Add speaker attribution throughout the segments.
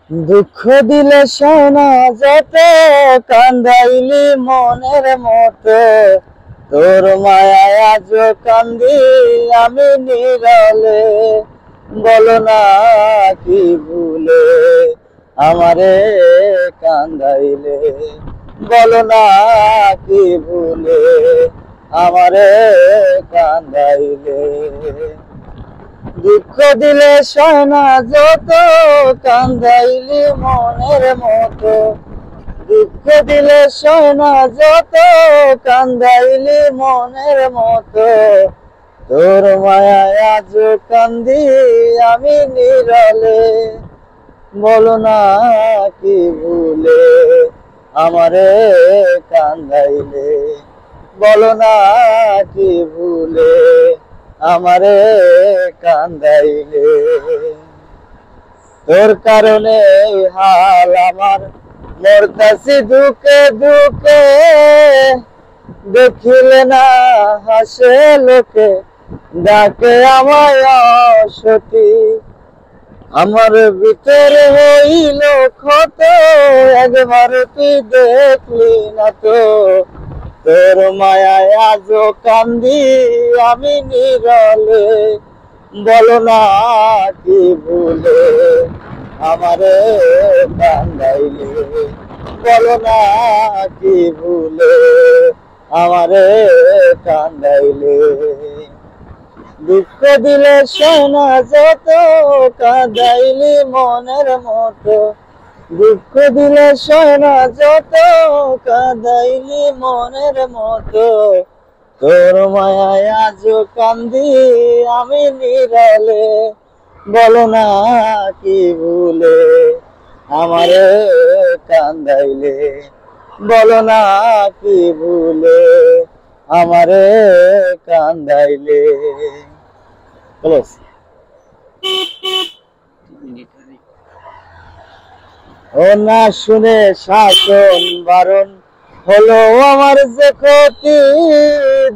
Speaker 1: দুঃখ দিলে সোনা যত কান্দাইলি মনের মতো, তোর মায়ায় আজ কান্দি আমি নিরালে। বলো না কি ভুলে আমারে কান্দাইলে, বলো না কি ভুলে আমারে কান্দাইলে। দুঃখ দিলে সোনা যত কান্দাইলি মনের মতো, দুঃখ দিলে সোনা যত কান্দাইলি মনের মতো, তোর মায়ায় আজ কান্দি আমি নিরালে। বলো না কি ভুলে আমারে কান্দাইলে, বলো না কি ভুলে আমারে কান্দাইলে। তোর কারণে হাল আমার, মরতাছি দুঃখে দুঃখে। দেখিলে না হাসে লোকে, ডাকে আমায় অসতী। আমার ভিতরে হইল ক্ষত, একবার তুই দেখলি না তো। তোর মায়ায় আজ কান্দি আমি নিরালে। বলো না কি ভুলে আমারে কান্দাইলে, বলো না কি ভুলে আমারে কান্দাইলে। দুঃখ দিলে সোনা যত কাঁদাইলি মনের মতো, দুঃখ দিলে সোনা যত কাঁদাইলি মনের মতো, তোর মায়ায় আজ কান্দি আমি নিরালে। বলো না কি ভুলে আমারে কান্দাইলে, বলো না কি ভুলে আমারে কান্দাইলে। ও না শুনে শাসন বারণ হলো আমার যে ক্ষতি।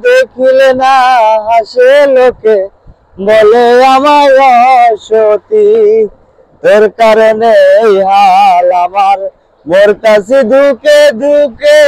Speaker 1: দেখিলে না হাসে লোকে, বলে আমায় অসতী। তোর কারণে হাল আমার, মরতাছি দুঃখে দুঃখে।